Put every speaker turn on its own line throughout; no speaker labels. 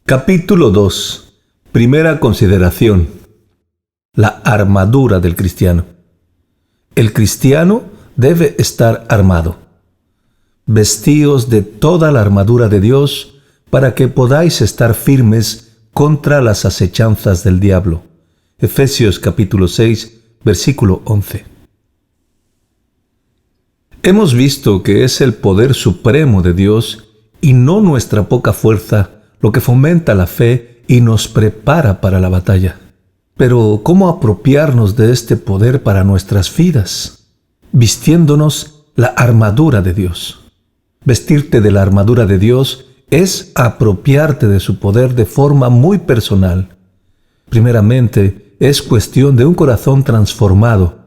Capítulo 2. Primera consideración. La armadura del cristiano. El cristiano debe estar armado. Vestíos de toda la armadura de Dios para que podáis estar firmes contra las acechanzas del diablo. Efesios capítulo 6, versículo 11. Hemos visto que es el poder supremo de Dios y no nuestra poca fuerza lo que fomenta la fe y nos prepara para la batalla. Pero, ¿cómo apropiarnos de este poder para nuestras vidas? Vistiéndonos la armadura de Dios. Vestirte de la armadura de Dios es apropiarte de su poder de forma muy personal. Primeramente, es cuestión de un corazón transformado.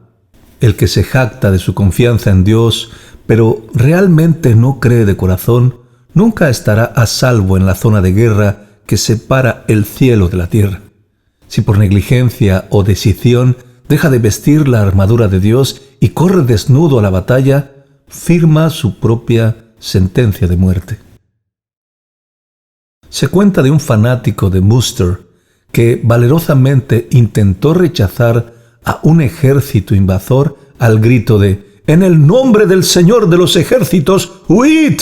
El que se jacta de su confianza en Dios, pero realmente no cree de corazón, nunca estará a salvo en la zona de guerra que separa el cielo de la tierra. Si por negligencia o decisión deja de vestir la armadura de Dios y corre desnudo a la batalla, firma su propia sentencia de muerte. Se cuenta de un fanático de Munster que valerosamente intentó rechazar a un ejército invasor al grito de «En el nombre del Señor de los ejércitos, huid».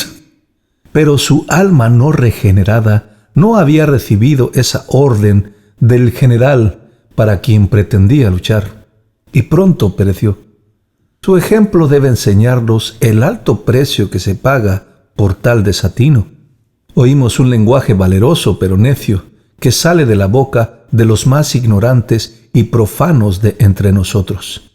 Pero su alma no regenerada no había recibido esa orden del general para quien pretendía luchar, y pronto pereció. Su ejemplo debe enseñarnos el alto precio que se paga por tal desatino. Oímos un lenguaje valeroso pero necio, que sale de la boca de los más ignorantes y profanos de entre nosotros.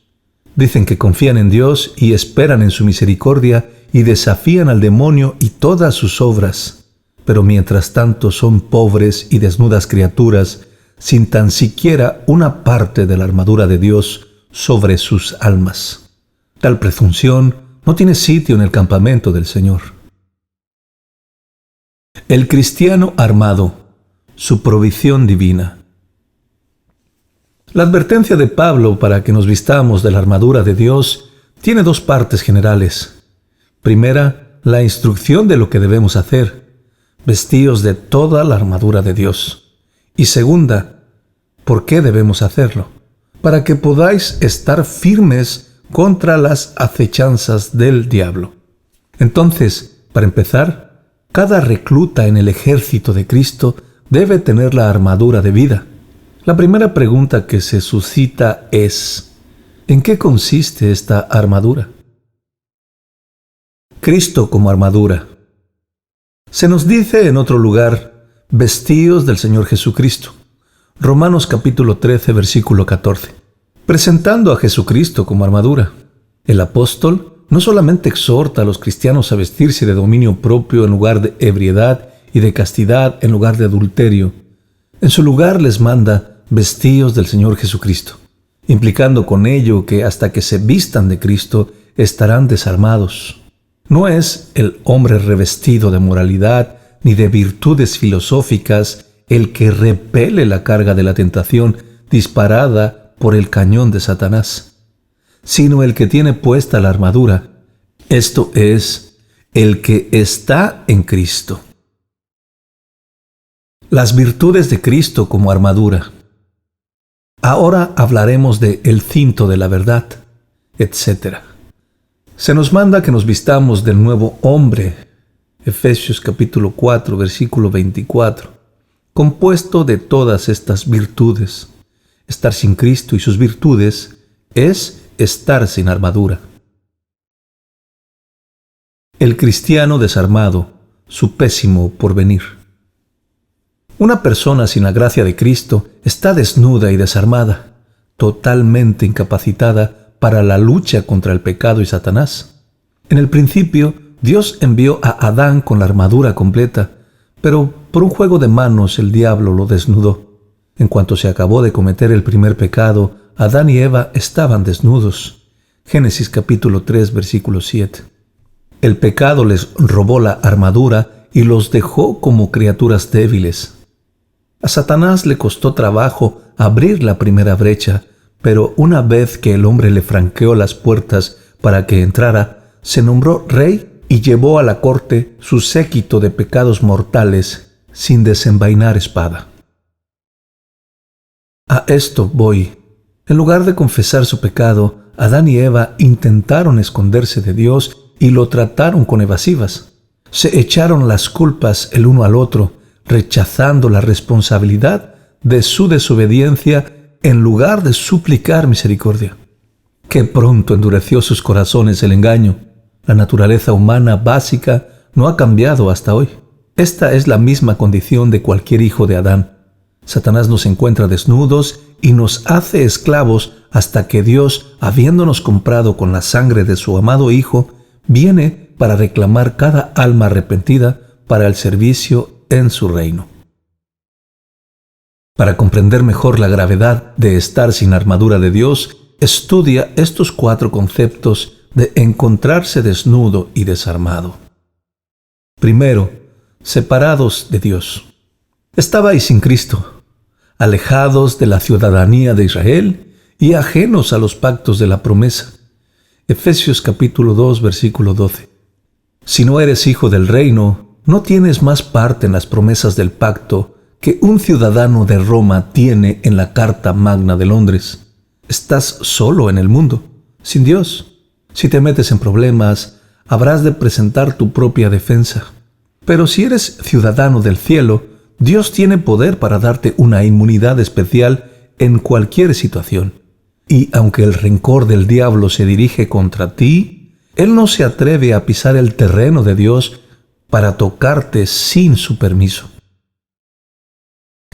Dicen que confían en Dios y esperan en su misericordia y desafían al demonio y todas sus obras, pero mientras tanto son pobres y desnudas criaturas, sin tan siquiera una parte de la armadura de Dios sobre sus almas. Tal presunción no tiene sitio en el campamento del Señor. El cristiano armado, su provisión divina. La advertencia de Pablo para que nos vistamos de la armadura de Dios tiene dos partes generales. Primera, la instrucción de lo que debemos hacer, vestíos de toda la armadura de Dios. Y segunda, ¿por qué debemos hacerlo? Para que podáis estar firmes contra las acechanzas del diablo. Entonces, para empezar, cada recluta en el ejército de Cristo debe tener la armadura de vida. La primera pregunta que se suscita es, ¿en qué consiste esta armadura? Cristo como armadura. Se nos dice en otro lugar, vestíos del Señor Jesucristo. Romanos capítulo 13, versículo 14. Presentando a Jesucristo como armadura. El apóstol no solamente exhorta a los cristianos a vestirse de dominio propio en lugar de ebriedad y de castidad en lugar de adulterio. En su lugar les manda, vestíos del Señor Jesucristo, implicando con ello que hasta que se vistan de Cristo estarán desarmados. No es el hombre revestido de moralidad ni de virtudes filosóficas el que repele la carga de la tentación disparada por el cañón de Satanás, sino el que tiene puesta la armadura, esto es, el que está en Cristo. Las virtudes de Cristo como armadura. Ahora hablaremos de el cinto de la verdad, etc. Se nos manda que nos vistamos del nuevo hombre, Efesios capítulo 4, versículo 24, compuesto de todas estas virtudes. Estar sin Cristo y sus virtudes es estar sin armadura. El cristiano desarmado, su pésimo porvenir. Una persona sin la gracia de Cristo está desnuda y desarmada, totalmente incapacitada para la lucha contra el pecado y Satanás. En el principio, Dios envió a Adán con la armadura completa, pero por un juego de manos el diablo lo desnudó. En cuanto se acabó de cometer el primer pecado, Adán y Eva estaban desnudos. Génesis capítulo 3, versículo 7. El pecado les robó la armadura y los dejó como criaturas débiles. A Satanás le costó trabajo abrir la primera brecha, pero una vez que el hombre le franqueó las puertas para que entrara, se nombró rey y llevó a la corte su séquito de pecados mortales, sin desenvainar espada. A esto voy. En lugar de confesar su pecado, Adán y Eva intentaron esconderse de Dios y lo trataron con evasivas. Se echaron las culpas el uno al otro, rechazando la responsabilidad de su desobediencia en lugar de suplicar misericordia. Qué pronto endureció sus corazones el engaño. La naturaleza humana básica no ha cambiado hasta hoy. Esta es la misma condición de cualquier hijo de Adán. Satanás nos encuentra desnudos y nos hace esclavos hasta que Dios, habiéndonos comprado con la sangre de su amado Hijo, viene para reclamar cada alma arrepentida para el servicio en su reino. Para comprender mejor la gravedad de estar sin armadura de Dios, estudia estos 4 conceptos de encontrarse desnudo y desarmado. Primero, separados de Dios. Estabais sin Cristo, alejados de la ciudadanía de Israel y ajenos a los pactos de la promesa. Efesios capítulo 2, versículo 12. Si no eres hijo del reino, no tienes más parte en las promesas del pacto que un ciudadano de Roma tiene en la Carta Magna de Londres. Estás solo en el mundo, sin Dios. Si te metes en problemas, habrás de presentar tu propia defensa. Pero si eres ciudadano del cielo, Dios tiene poder para darte una inmunidad especial en cualquier situación. Y aunque el rencor del diablo se dirige contra ti, él no se atreve a pisar el terreno de Dios para tocarte sin su permiso.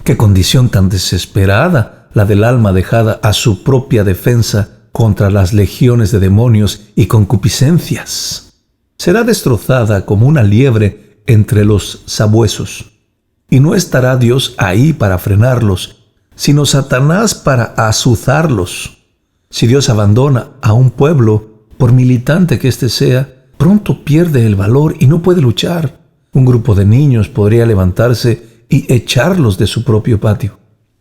Qué condición tan desesperada la del alma dejada a su propia defensa contra las legiones de demonios y concupiscencias. Será destrozada como una liebre entre los sabuesos. Y no estará Dios ahí para frenarlos, sino Satanás para azuzarlos. Si Dios abandona a un pueblo, por militante que éste sea, pronto pierde el valor y no puede luchar. Un grupo de niños podría levantarse y echarlos de su propio patio.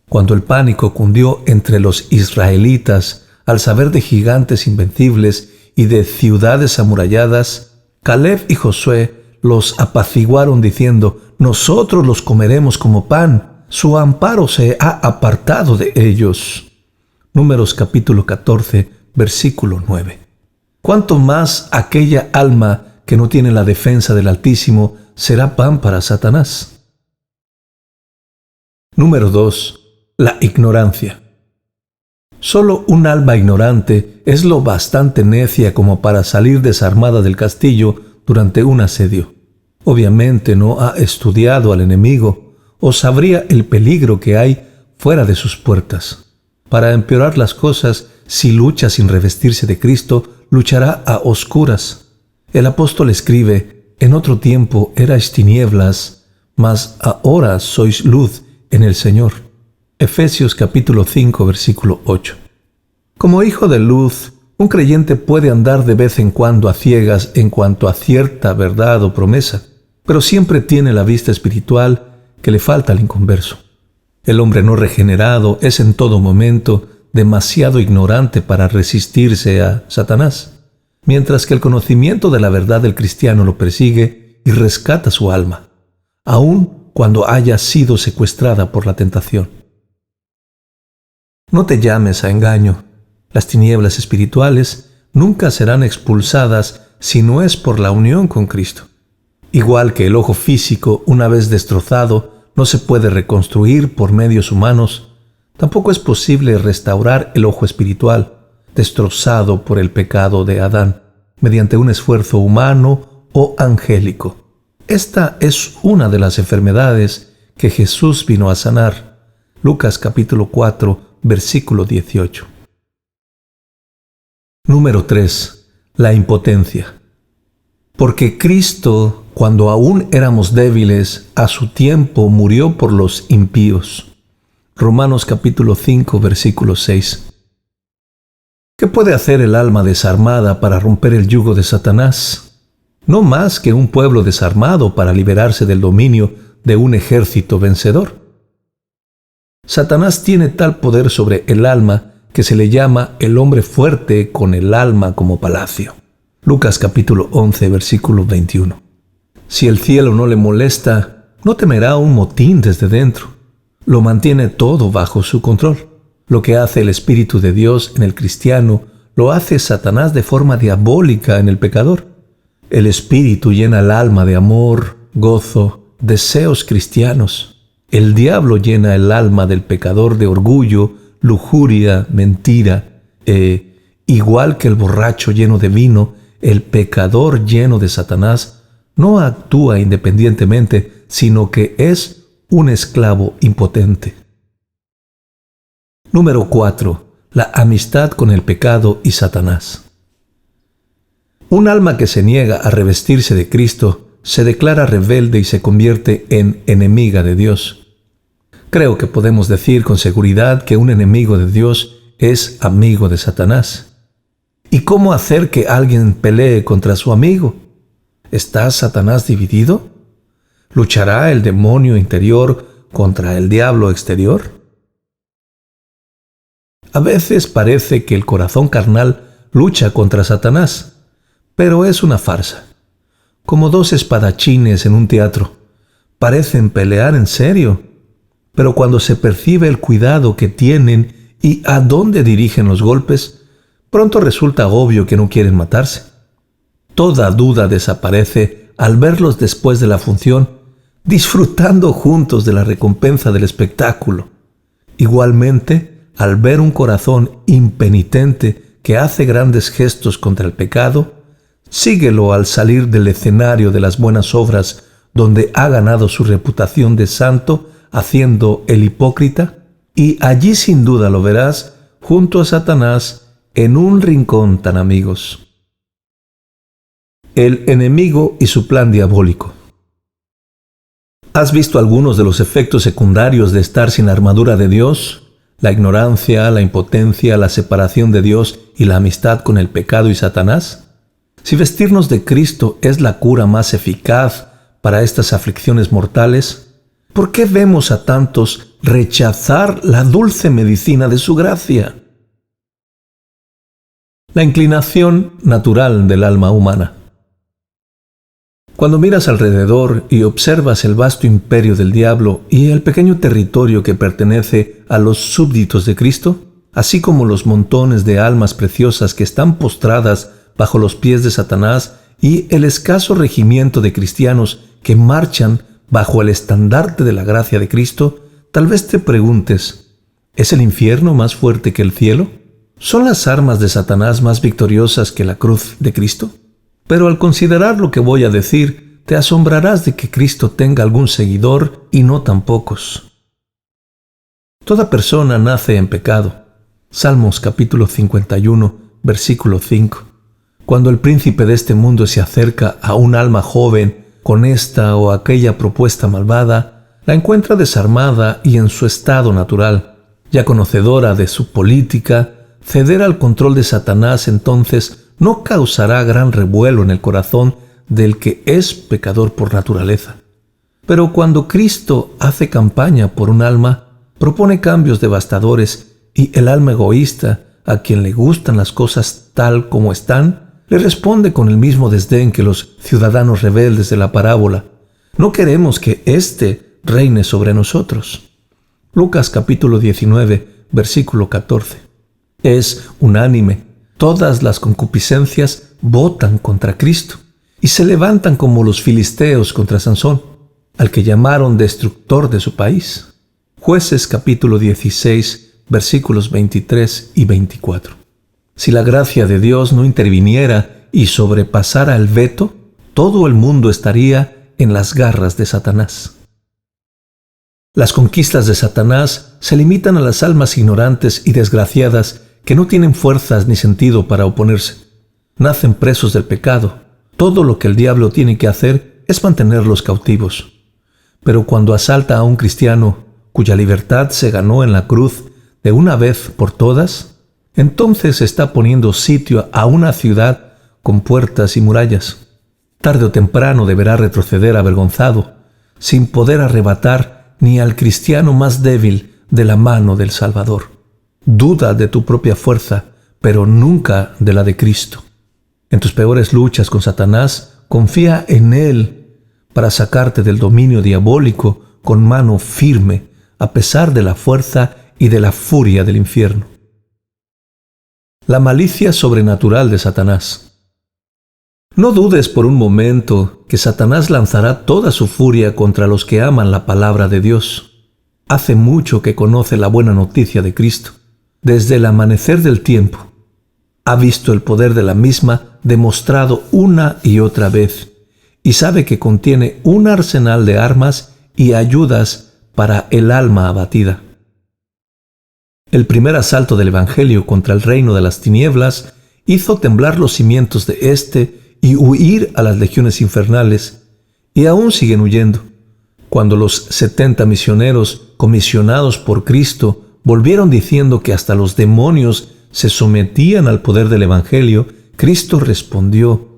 Cuando el pánico cundió entre los israelitas al saber de gigantes invencibles y de ciudades amuralladas, Caleb y Josué los apaciguaron diciendo: nosotros los comeremos como pan, su amparo se ha apartado de ellos. Números capítulo 14, versículo 9. ¿Cuánto más aquella alma que no tiene la defensa del Altísimo será pan para Satanás? Número 2. La ignorancia. Solo un alma ignorante es lo bastante necia como para salir desarmada del castillo durante un asedio. Obviamente no ha estudiado al enemigo o sabría el peligro que hay fuera de sus puertas. Para empeorar las cosas, si lucha sin revestirse de Cristo, luchará a oscuras. El apóstol escribe: en otro tiempo erais tinieblas, mas ahora sois luz en el Señor. Efesios capítulo 5, versículo 8. Como hijo de luz, un creyente puede andar de vez en cuando a ciegas en cuanto a cierta verdad o promesa, pero siempre tiene la vista espiritual que le falta al inconverso. El hombre no regenerado es en todo momento demasiado ignorante para resistirse a Satanás, mientras que el conocimiento de la verdad del cristiano lo persigue y rescata su alma, aun cuando haya sido secuestrada por la tentación. No te llames a engaño. Las tinieblas espirituales nunca serán expulsadas si no es por la unión con Cristo. Igual que el ojo físico, una vez destrozado, no se puede reconstruir por medios humanos, tampoco es posible restaurar el ojo espiritual, destrozado por el pecado de Adán, mediante un esfuerzo humano o angélico. Esta es una de las enfermedades que Jesús vino a sanar. Lucas capítulo 4, versículo 18. Número 3. La impotencia. Porque Cristo, cuando aún éramos débiles, a su tiempo murió por los impíos. Romanos capítulo 5, versículo 6. ¿Qué puede hacer el alma desarmada para romper el yugo de Satanás? No más que un pueblo desarmado para liberarse del dominio de un ejército vencedor. Satanás tiene tal poder sobre el alma que se le llama el hombre fuerte con el alma como palacio. Lucas capítulo 11, versículo 21. Si el cielo no le molesta, no temerá un motín desde dentro. Lo mantiene todo bajo su control. Lo que hace el Espíritu de Dios en el cristiano, lo hace Satanás de forma diabólica en el pecador. El Espíritu llena el alma de amor, gozo, deseos cristianos. El diablo llena el alma del pecador de orgullo, lujuria, mentira. Igual que el borracho lleno de vino, el pecador lleno de Satanás no actúa independientemente, sino que es un esclavo impotente. Número 4. La amistad con el pecado y Satanás. Un alma que se niega a revestirse de Cristo se declara rebelde y se convierte en enemiga de Dios. Creo que podemos decir con seguridad que un enemigo de Dios es amigo de Satanás. ¿Y cómo hacer que alguien pelee contra su amigo? ¿Está Satanás dividido? ¿Luchará el demonio interior contra el diablo exterior? A veces parece que el corazón carnal lucha contra Satanás, pero es una farsa. Como dos espadachines en un teatro, parecen pelear en serio, pero cuando se percibe el cuidado que tienen y a dónde dirigen los golpes, pronto resulta obvio que no quieren matarse. Toda duda desaparece al verlos después de la función, disfrutando juntos de la recompensa del espectáculo. Igualmente, al ver un corazón impenitente que hace grandes gestos contra el pecado, síguelo al salir del escenario de las buenas obras donde ha ganado su reputación de santo haciendo el hipócrita, y allí sin duda lo verás junto a Satanás en un rincón tan amigos. El enemigo y su plan diabólico. ¿Has visto algunos de los efectos secundarios de estar sin la armadura de Dios? La ignorancia, la impotencia, la separación de Dios y la amistad con el pecado y Satanás. Si vestirnos de Cristo es la cura más eficaz para estas aflicciones mortales, ¿por qué vemos a tantos rechazar la dulce medicina de su gracia? La inclinación natural del alma humana. Cuando miras alrededor y observas el vasto imperio del diablo y el pequeño territorio que pertenece a los súbditos de Cristo, así como los montones de almas preciosas que están postradas bajo los pies de Satanás y el escaso regimiento de cristianos que marchan bajo el estandarte de la gracia de Cristo, tal vez te preguntes, ¿es el infierno más fuerte que el cielo? ¿Son las armas de Satanás más victoriosas que la cruz de Cristo? Pero al considerar lo que voy a decir, te asombrarás de que Cristo tenga algún seguidor y no tan pocos. Toda persona nace en pecado. Salmos capítulo 51, versículo 5. Cuando el príncipe de este mundo se acerca a un alma joven con esta o aquella propuesta malvada, la encuentra desarmada y en su estado natural. Ya conocedora de su política, ceder al control de Satanás entonces no causará gran revuelo en el corazón del que es pecador por naturaleza. Pero cuando Cristo hace campaña por un alma, propone cambios devastadores y el alma egoísta, a quien le gustan las cosas tal como están, le responde con el mismo desdén que los ciudadanos rebeldes de la parábola. No queremos que éste reine sobre nosotros. Lucas capítulo 19, versículo 14. Es unánime. Todas las concupiscencias votan contra Cristo y se levantan como los filisteos contra Sansón, al que llamaron destructor de su país. Jueces capítulo 16, versículos 23 y 24. Si la gracia de Dios no interviniera y sobrepasara el veto, todo el mundo estaría en las garras de Satanás. Las conquistas de Satanás se limitan a las almas ignorantes y desgraciadas que no tienen fuerzas ni sentido para oponerse. Nacen presos del pecado. Todo lo que el diablo tiene que hacer es mantenerlos cautivos. Pero cuando asalta a un cristiano cuya libertad se ganó en la cruz de una vez por todas, entonces está poniendo sitio a una ciudad con puertas y murallas. Tarde o temprano deberá retroceder avergonzado, sin poder arrebatar ni al cristiano más débil de la mano del Salvador. Duda de tu propia fuerza, pero nunca de la de Cristo. En tus peores luchas con Satanás, confía en Él, para sacarte del dominio diabólico con mano firme, a pesar de la fuerza y de la furia del infierno. La malicia sobrenatural de Satanás. No dudes por un momento que Satanás lanzará toda su furia contra los que aman la palabra de Dios. Hace mucho que conoce la buena noticia de Cristo. Desde el amanecer del tiempo, ha visto el poder de la misma demostrado una y otra vez, y sabe que contiene un arsenal de armas y ayudas para el alma abatida. El primer asalto del Evangelio contra el reino de las tinieblas hizo temblar los cimientos de éste y huir a las legiones infernales, y aún siguen huyendo. Cuando los 70 misioneros comisionados por Cristo volvieron diciendo que hasta los demonios se sometían al poder del Evangelio, Cristo respondió: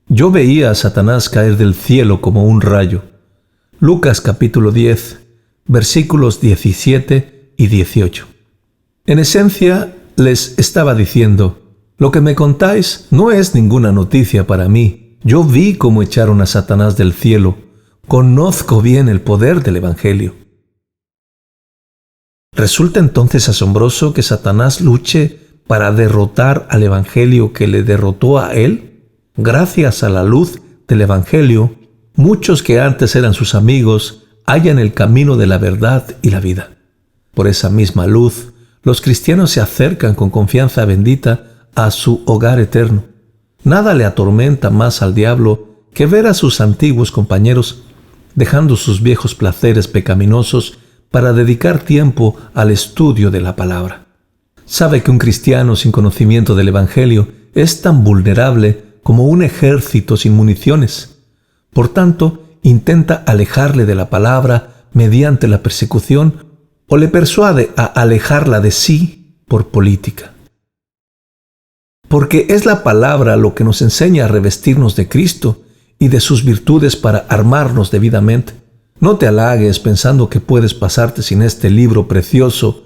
yo veía a Satanás caer del cielo como un rayo. Lucas capítulo 10, versículos 17 y 18. En esencia, les estaba diciendo: lo que me contáis no es ninguna noticia para mí. Yo vi cómo echaron a Satanás del cielo. Conozco bien el poder del Evangelio. ¿Resulta entonces asombroso que Satanás luche para derrotar al Evangelio que le derrotó a él? Gracias a la luz del Evangelio, muchos que antes eran sus amigos hallan el camino de la verdad y la vida. Por esa misma luz, los cristianos se acercan con confianza bendita a su hogar eterno. Nada le atormenta más al diablo que ver a sus antiguos compañeros dejando sus viejos placeres pecaminosos para dedicar tiempo al estudio de la palabra. Sabe que un cristiano sin conocimiento del Evangelio es tan vulnerable como un ejército sin municiones. Por tanto, intenta alejarle de la palabra mediante la persecución o le persuade a alejarla de sí por política. Porque es la palabra lo que nos enseña a revestirnos de Cristo y de sus virtudes para armarnos debidamente. No te halagues pensando que puedes pasarte sin este libro precioso.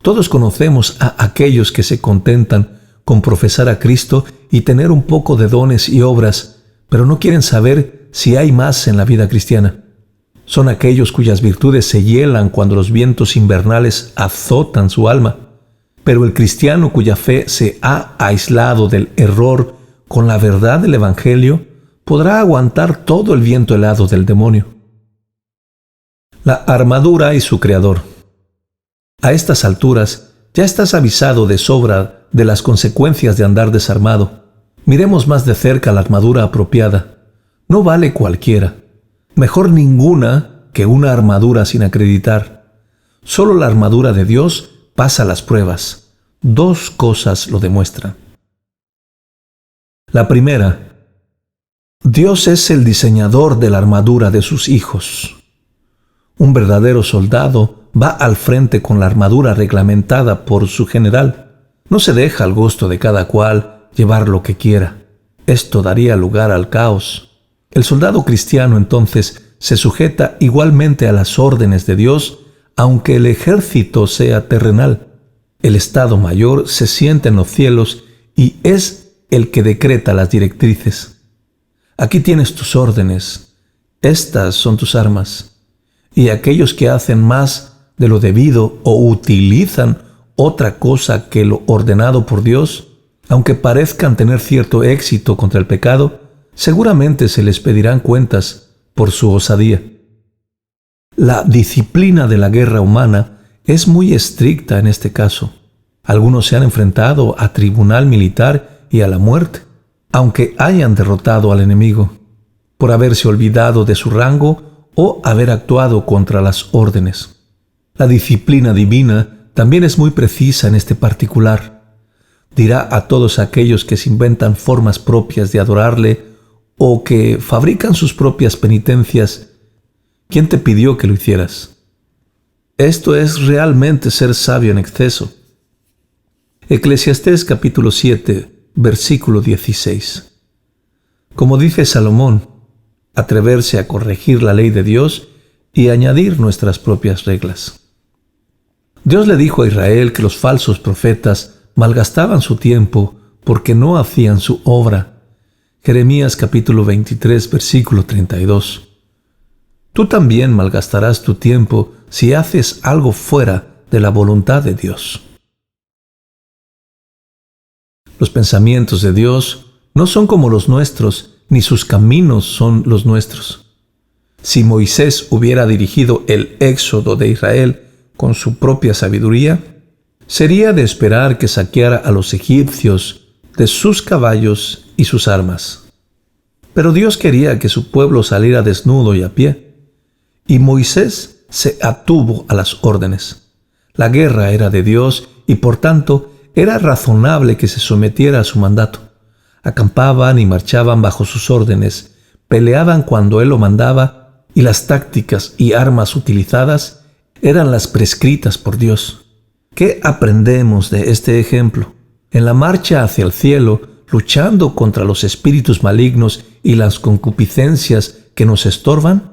Todos conocemos a aquellos que se contentan con profesar a Cristo y tener un poco de dones y obras, pero no quieren saber si hay más en la vida cristiana. Son aquellos cuyas virtudes se hielan cuando los vientos invernales azotan su alma. Pero el cristiano cuya fe se ha aislado del error con la verdad del Evangelio podrá aguantar todo el viento helado del demonio. La armadura y su creador. A estas alturas ya estás avisado de sobra de las consecuencias de andar desarmado. Miremos más de cerca la armadura apropiada. No vale cualquiera. Mejor ninguna que una armadura sin acreditar. Solo la armadura de Dios pasa las pruebas. Dos cosas lo demuestran. La primera, Dios es el diseñador de la armadura de sus hijos. Un verdadero soldado va al frente con la armadura reglamentada por su general. No se deja al gusto de cada cual llevar lo que quiera. Esto daría lugar al caos. El soldado cristiano entonces se sujeta igualmente a las órdenes de Dios, aunque el ejército sea terrenal. El Estado Mayor se sienta en los cielos y es el que decreta las directrices. Aquí tienes tus órdenes, estas son tus armas, y aquellos que hacen más de lo debido o utilizan otra cosa que lo ordenado por Dios, aunque parezcan tener cierto éxito contra el pecado, seguramente se les pedirán cuentas por su osadía. La disciplina de la guerra humana es muy estricta en este caso. Algunos se han enfrentado a tribunal militar y a la muerte, aunque hayan derrotado al enemigo, por haberse olvidado de su rango o haber actuado contra las órdenes. La disciplina divina también es muy precisa en este particular. Dirá a todos aquellos que se inventan formas propias de adorarle o que fabrican sus propias penitencias: ¿quién te pidió que lo hicieras? Esto es realmente ser sabio en exceso. Eclesiastés capítulo 7, versículo 16. Como dice Salomón, atreverse a corregir la ley de Dios y añadir nuestras propias reglas. Dios le dijo a Israel que los falsos profetas malgastaban su tiempo porque no hacían su obra. Jeremías capítulo 23, versículo 32. tú también malgastarás tu tiempo si haces algo fuera de la voluntad de Dios. Los pensamientos de Dios no son como los nuestros, ni sus caminos son los nuestros. Si Moisés hubiera dirigido el éxodo de Israel con su propia sabiduría, sería de esperar que saqueara a los egipcios de sus caballos y sus armas. Pero Dios quería que su pueblo saliera desnudo y a pie, y Moisés se atuvo a las órdenes. La guerra era de Dios y por tanto era razonable que se sometiera a su mandato. Acampaban y marchaban bajo sus órdenes, peleaban cuando él lo mandaba, y las tácticas y armas utilizadas eran las prescritas por Dios. ¿Qué aprendemos de este ejemplo? En la marcha hacia el cielo, luchando contra los espíritus malignos y las concupiscencias que nos estorban,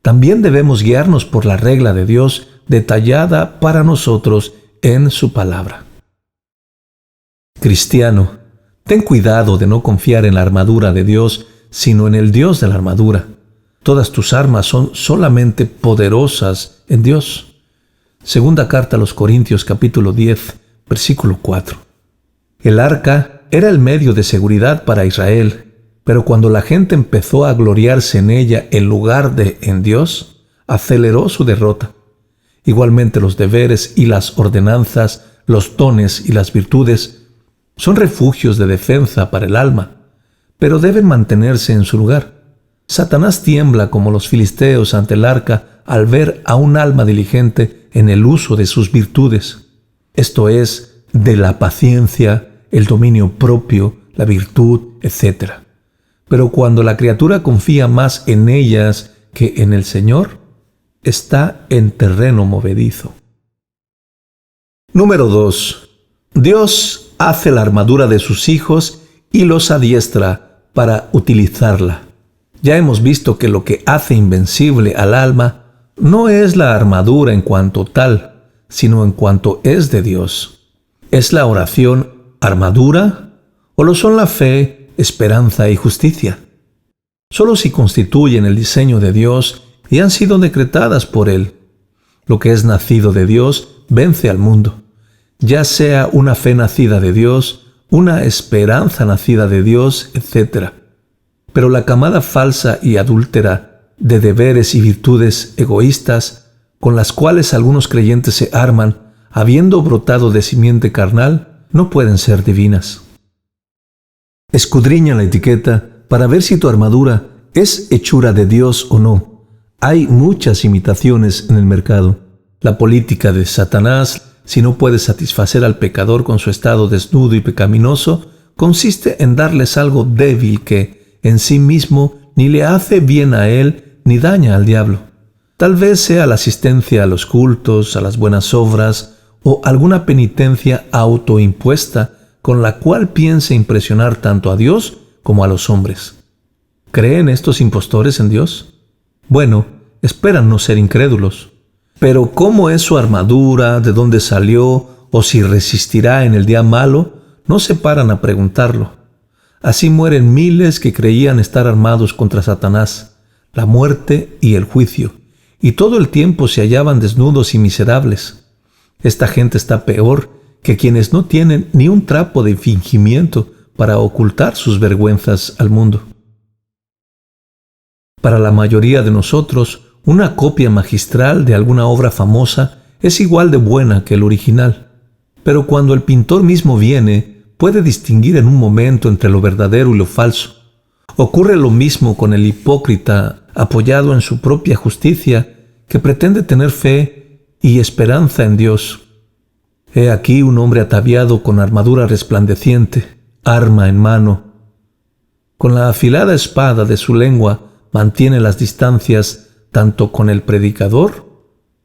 también debemos guiarnos por la regla de Dios detallada para nosotros en su palabra. Cristiano, ten cuidado de no confiar en la armadura de Dios, sino en el Dios de la armadura. Todas tus armas son solamente poderosas en Dios. Segunda carta a los Corintios capítulo 10, versículo 4. El arca era el medio de seguridad para Israel, pero cuando la gente empezó a gloriarse en ella en lugar de en Dios, aceleró su derrota. Igualmente los deberes y las ordenanzas, los dones y las virtudes son refugios de defensa para el alma, pero deben mantenerse en su lugar. Satanás tiembla como los filisteos ante el arca al ver a un alma diligente en el uso de sus virtudes, esto es, de la paciencia, el dominio propio, la virtud, etc. Pero cuando la criatura confía más en ellas que en el Señor, está en terreno movedizo. Número 2. Dios hace la armadura de sus hijos y los adiestra para utilizarla. Ya hemos visto que lo que hace invencible al alma no es la armadura en cuanto tal, sino en cuanto es de Dios. ¿Es la oración armadura o lo son la fe, esperanza y justicia? Solo si constituyen el diseño de Dios y han sido decretadas por Él. Lo que es nacido de Dios vence al mundo, ya sea una fe nacida de Dios, una esperanza nacida de Dios, etc. Pero la camada falsa y adúltera de deberes y virtudes egoístas con las cuales algunos creyentes se arman, habiendo brotado de simiente carnal, no pueden ser divinas. Escudriña la etiqueta para ver si tu armadura es hechura de Dios o no. Hay muchas imitaciones en el mercado. La política de Satanás, si no puede satisfacer al pecador con su estado desnudo y pecaminoso, consiste en darles algo débil que, en sí mismo, ni le hace bien a él ni daña al diablo. Tal vez sea la asistencia a los cultos, a las buenas obras o alguna penitencia autoimpuesta con la cual piense impresionar tanto a Dios como a los hombres. ¿Creen estos impostores en Dios? Bueno, esperan no ser incrédulos. Pero ¿cómo es su armadura? ¿De dónde salió? ¿O si resistirá en el día malo? No se paran a preguntarlo. Así mueren miles que creían estar armados contra Satanás, la muerte y el juicio, y todo el tiempo se hallaban desnudos y miserables. Esta gente está peor que quienes no tienen ni un trapo de fingimiento para ocultar sus vergüenzas al mundo. Para la mayoría de nosotros, una copia magistral de alguna obra famosa es igual de buena que el original, pero cuando el pintor mismo viene, puede distinguir en un momento entre lo verdadero y lo falso. Ocurre lo mismo con el hipócrita apoyado en su propia justicia que pretende tener fe y esperanza en Dios. He aquí un hombre ataviado con armadura resplandeciente, arma en mano. Con la afilada espada de su lengua mantiene las distancias tanto con el predicador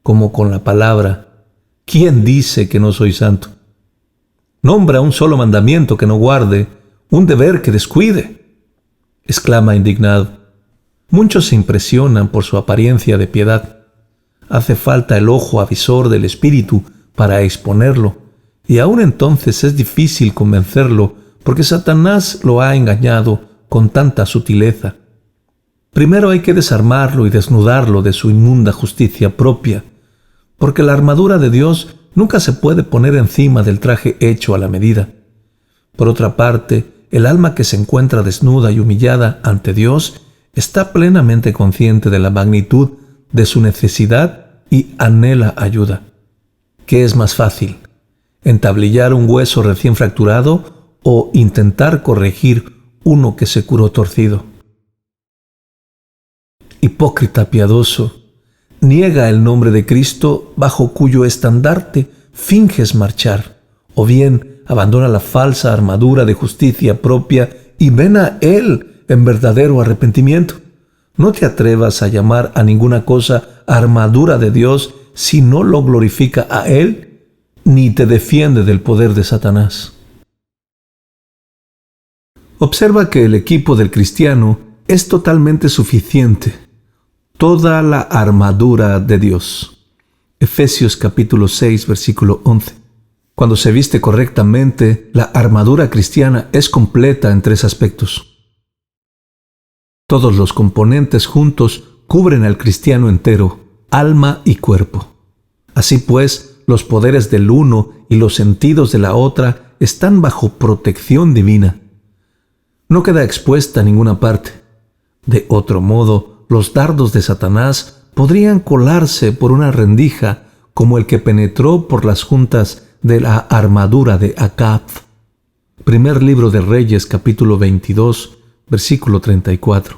como con la palabra. ¿Quién dice que no soy santo? Nombra un solo mandamiento que no guarde, un deber que descuide. Exclama indignado. Muchos se impresionan por su apariencia de piedad. Hace falta el ojo avisor del Espíritu para exponerlo, y aún entonces es difícil convencerlo porque Satanás lo ha engañado con tanta sutileza. Primero hay que desarmarlo y desnudarlo de su inmunda justicia propia, porque la armadura de Dios nunca se puede poner encima del traje hecho a la medida. Por otra parte, el alma que se encuentra desnuda y humillada ante Dios está plenamente consciente de la magnitud de su necesidad y anhela ayuda. ¿Qué es más fácil? ¿Entablillar un hueso recién fracturado o intentar corregir uno que se curó torcido? Hipócrita piadoso, niega el nombre de Cristo bajo cuyo estandarte finges marchar, o bien abandona la falsa armadura de justicia propia y ven a Él en verdadero arrepentimiento. No te atrevas a llamar a ninguna cosa armadura de Dios si no lo glorifica a Él, ni te defiende del poder de Satanás. Observa que el equipo del cristiano es totalmente suficiente. Toda la armadura de Dios. Efesios capítulo 6, versículo 11. Cuando se viste correctamente, la armadura cristiana es completa en 3 aspectos. Todos los componentes juntos cubren al cristiano entero, alma y cuerpo. Así pues, los poderes del uno y los sentidos de la otra están bajo protección divina. No queda expuesta a ninguna parte. De otro modo, los dardos de Satanás podrían colarse por una rendija como el que penetró por las juntas de la armadura de Acab. Primer libro de Reyes, capítulo 22, versículo 34.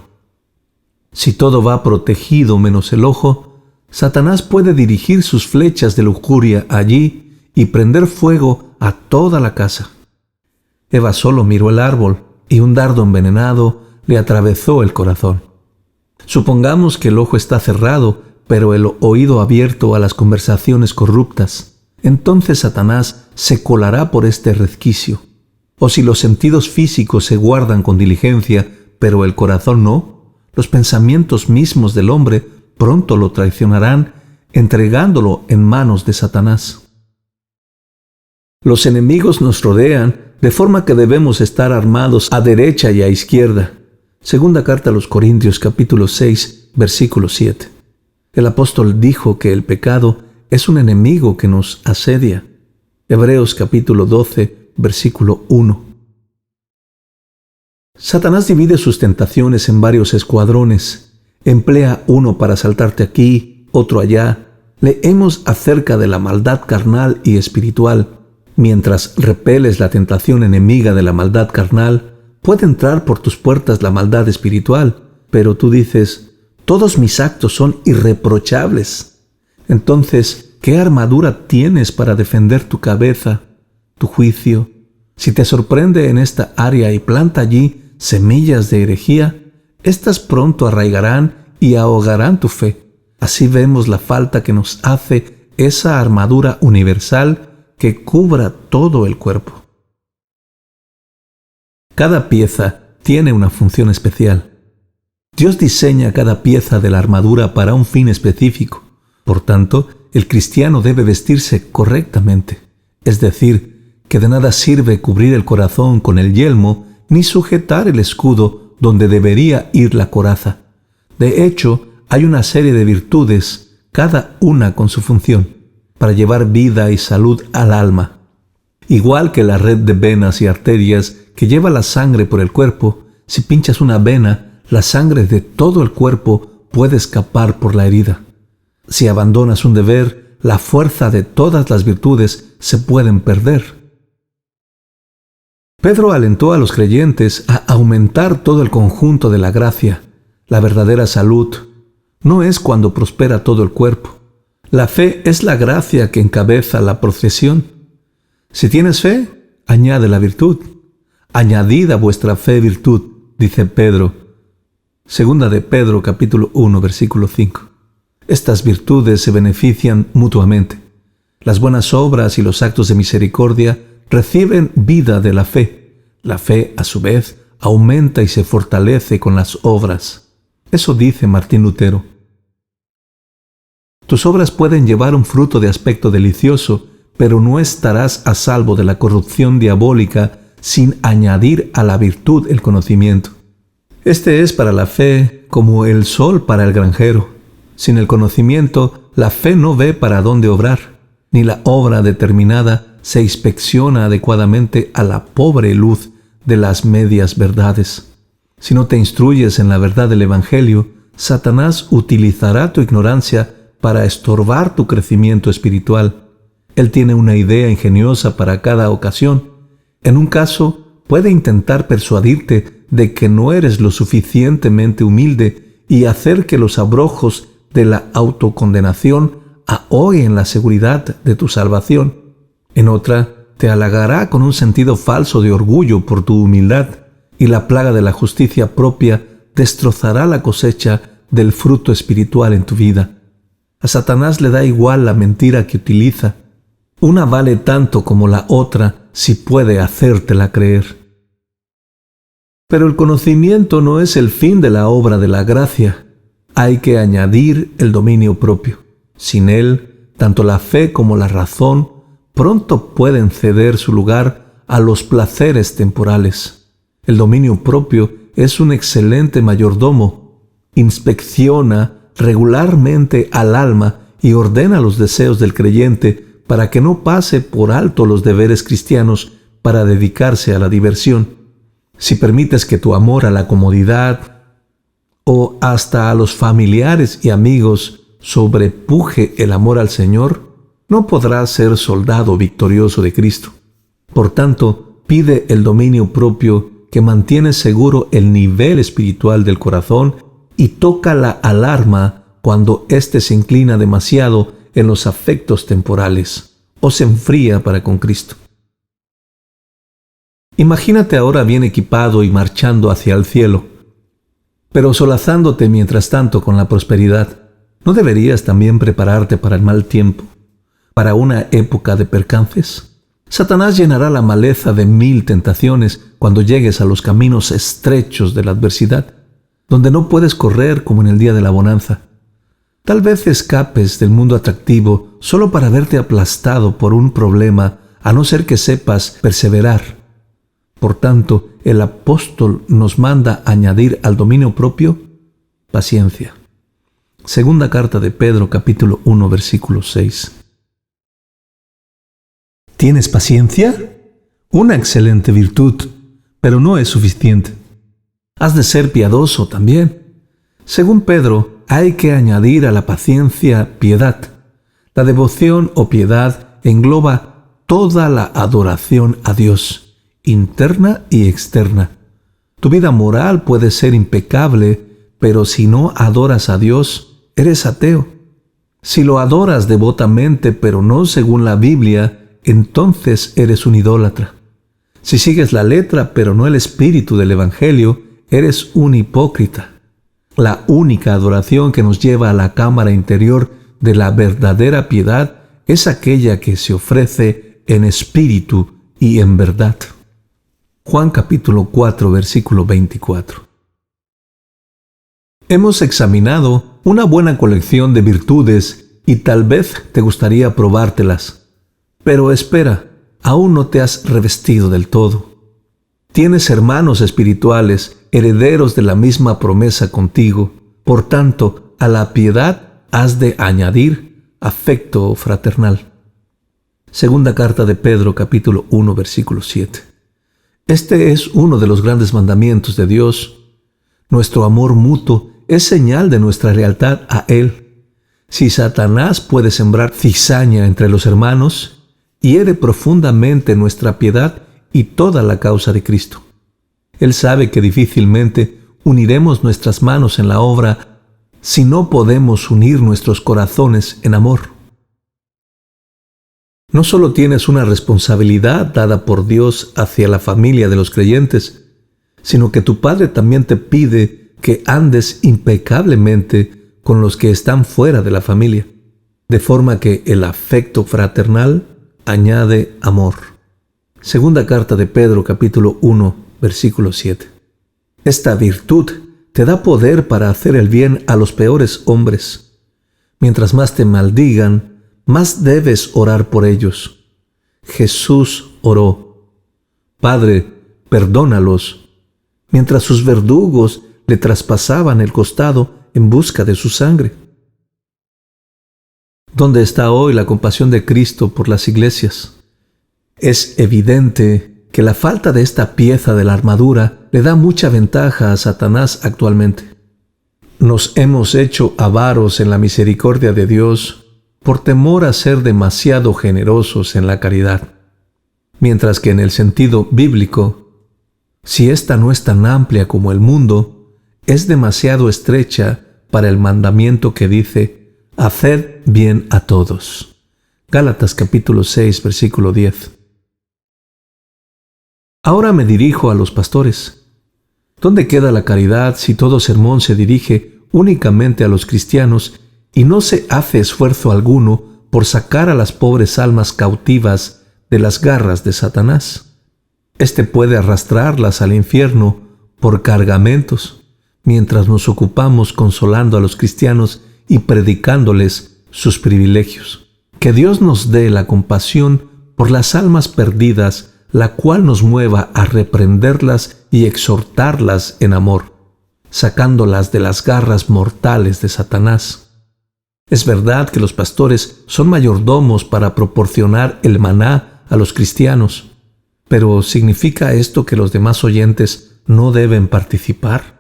Si todo va protegido menos el ojo, Satanás puede dirigir sus flechas de lujuria allí y prender fuego a toda la casa. Eva solo miró el árbol y un dardo envenenado le atravesó el corazón. Supongamos que el ojo está cerrado, pero el oído abierto a las conversaciones corruptas. Entonces Satanás se colará por este resquicio. O si los sentidos físicos se guardan con diligencia, pero el corazón no, los pensamientos mismos del hombre pronto lo traicionarán, entregándolo en manos de Satanás. Los enemigos nos rodean, de forma que debemos estar armados a derecha y a izquierda. Segunda carta a los Corintios, capítulo 6, versículo 7. El apóstol dijo que el pecado es un enemigo que nos asedia. Hebreos, capítulo 12, versículo 1. Satanás divide sus tentaciones en varios escuadrones. Emplea uno para asaltarte aquí, otro allá. Leemos acerca de la maldad carnal y espiritual. Mientras repeles la tentación enemiga de la maldad carnal, puede entrar por tus puertas la maldad espiritual, pero tú dices, todos mis actos son irreprochables. Entonces, ¿qué armadura tienes para defender tu cabeza, tu juicio? Si te sorprende en esta área y planta allí semillas de herejía, éstas pronto arraigarán y ahogarán tu fe. Así vemos la falta que nos hace esa armadura universal que cubra todo el cuerpo. Cada pieza tiene una función especial. Dios diseña cada pieza de la armadura para un fin específico. Por tanto, el cristiano debe vestirse correctamente. Es decir, que de nada sirve cubrir el corazón con el yelmo ni sujetar el escudo donde debería ir la coraza. De hecho, hay una serie de virtudes, cada una con su función, para llevar vida y salud al alma. Igual que la red de venas y arterias que lleva la sangre por el cuerpo, si pinchas una vena, la sangre de todo el cuerpo puede escapar por la herida. Si abandonas un deber, la fuerza de todas las virtudes se pueden perder. Pedro alentó a los creyentes a aumentar todo el conjunto de la gracia. La verdadera salud no es cuando prospera todo el cuerpo. La fe es la gracia que encabeza la procesión. Si tienes fe, añade la virtud. Añadid a vuestra fe virtud, dice Pedro. Segunda de Pedro, capítulo 1, versículo 5. Estas virtudes se benefician mutuamente. Las buenas obras y los actos de misericordia reciben vida de la fe. La fe, a su vez, aumenta y se fortalece con las obras. Eso dice Martín Lutero. Tus obras pueden llevar un fruto de aspecto delicioso, pero no estarás a salvo de la corrupción diabólica sin añadir a la virtud el conocimiento. Este es para la fe como el sol para el granjero. Sin el conocimiento, la fe no ve para dónde obrar, ni la obra determinada se inspecciona adecuadamente a la pobre luz de las medias verdades. Si no te instruyes en la verdad del Evangelio, Satanás utilizará tu ignorancia para estorbar tu crecimiento espiritual. Él tiene una idea ingeniosa para cada ocasión. En un caso, puede intentar persuadirte de que no eres lo suficientemente humilde y hacer que los abrojos de la autocondenación ahoguen la seguridad de tu salvación. En otra, te halagará con un sentido falso de orgullo por tu humildad, y la plaga de la justicia propia destrozará la cosecha del fruto espiritual en tu vida. A Satanás le da igual la mentira que utiliza. Una vale tanto como la otra si puede hacértela creer. Pero el conocimiento no es el fin de la obra de la gracia. Hay que añadir el dominio propio. Sin él, tanto la fe como la razón pronto pueden ceder su lugar a los placeres temporales. El dominio propio es un excelente mayordomo. Inspecciona regularmente al alma y ordena los deseos del creyente para que no pase por alto los deberes cristianos para dedicarse a la diversión. Si permites que tu amor a la comodidad o hasta a los familiares y amigos sobrepuje el amor al Señor, no podrás ser soldado victorioso de Cristo. Por tanto, pide el dominio propio que mantiene seguro el nivel espiritual del corazón y toca la alarma cuando éste se inclina demasiado en los afectos temporales o se enfría para con Cristo. Imagínate ahora bien equipado y marchando hacia el cielo, pero solazándote mientras tanto con la prosperidad. ¿No deberías también prepararte para el mal tiempo, para una época de percances? Satanás llenará la maleza de 1000 tentaciones cuando llegues a los caminos estrechos de la adversidad, donde no puedes correr como en el día de la bonanza. Tal vez escapes del mundo atractivo solo para verte aplastado por un problema, a no ser que sepas perseverar. Por tanto, el apóstol nos manda añadir al dominio propio paciencia. Segunda carta de Pedro, capítulo 1, versículo 6. ¿Tienes paciencia? Una excelente virtud, pero no es suficiente. Has de ser piadoso también. Según Pedro, hay que añadir a la paciencia piedad. La devoción o piedad engloba toda la adoración a Dios, interna y externa. Tu vida moral puede ser impecable, pero si no adoras a Dios, eres ateo. Si lo adoras devotamente, pero no según la Biblia, entonces eres un idólatra. Si sigues la letra, pero no el espíritu del Evangelio, eres un hipócrita. La única adoración que nos lleva a la cámara interior de la verdadera piedad es aquella que se ofrece en espíritu y en verdad. Juan capítulo 4, versículo 24. Hemos examinado una buena colección de virtudes y tal vez te gustaría probártelas. Pero espera, aún no te has revestido del todo. Tienes hermanos espirituales, herederos de la misma promesa contigo. Por tanto, a la piedad has de añadir afecto fraternal. Segunda carta de Pedro, capítulo 1, versículo 7. Este es uno de los grandes mandamientos de Dios. Nuestro amor mutuo es señal de nuestra lealtad a Él. Si Satanás puede sembrar cizaña entre los hermanos, hiere profundamente nuestra piedad y toda la causa de Cristo. Él sabe que difícilmente uniremos nuestras manos en la obra si no podemos unir nuestros corazones en amor. No solo tienes una responsabilidad dada por Dios hacia la familia de los creyentes, sino que tu Padre también te pide que andes impecablemente con los que están fuera de la familia, de forma que el afecto fraternal añade amor. Segunda carta de Pedro, capítulo 1, versículo 7. Esta virtud te da poder para hacer el bien a los peores hombres. Mientras más te maldigan, más debes orar por ellos. Jesús oró: Padre, perdónalos, mientras sus verdugos le traspasaban el costado en busca de su sangre. ¿Dónde está hoy la compasión de Cristo por las iglesias? Es evidente que la falta de esta pieza de la armadura le da mucha ventaja a Satanás actualmente. Nos hemos hecho avaros en la misericordia de Dios por temor a ser demasiado generosos en la caridad. Mientras que en el sentido bíblico, si ésta no es tan amplia como el mundo, es demasiado estrecha para el mandamiento que dice: haced bien a todos. Gálatas capítulo 6, versículo 10. Ahora me dirijo a los pastores. ¿Dónde queda la caridad si todo sermón se dirige únicamente a los cristianos y no se hace esfuerzo alguno por sacar a las pobres almas cautivas de las garras de Satanás? Este puede arrastrarlas al infierno por cargamentos, mientras nos ocupamos consolando a los cristianos y predicándoles sus privilegios. Que Dios nos dé la compasión por las almas perdidas, la cual nos mueva a reprenderlas y exhortarlas en amor, sacándolas de las garras mortales de Satanás. Es verdad que los pastores son mayordomos para proporcionar el maná a los cristianos, pero ¿significa esto que los demás oyentes no deben participar?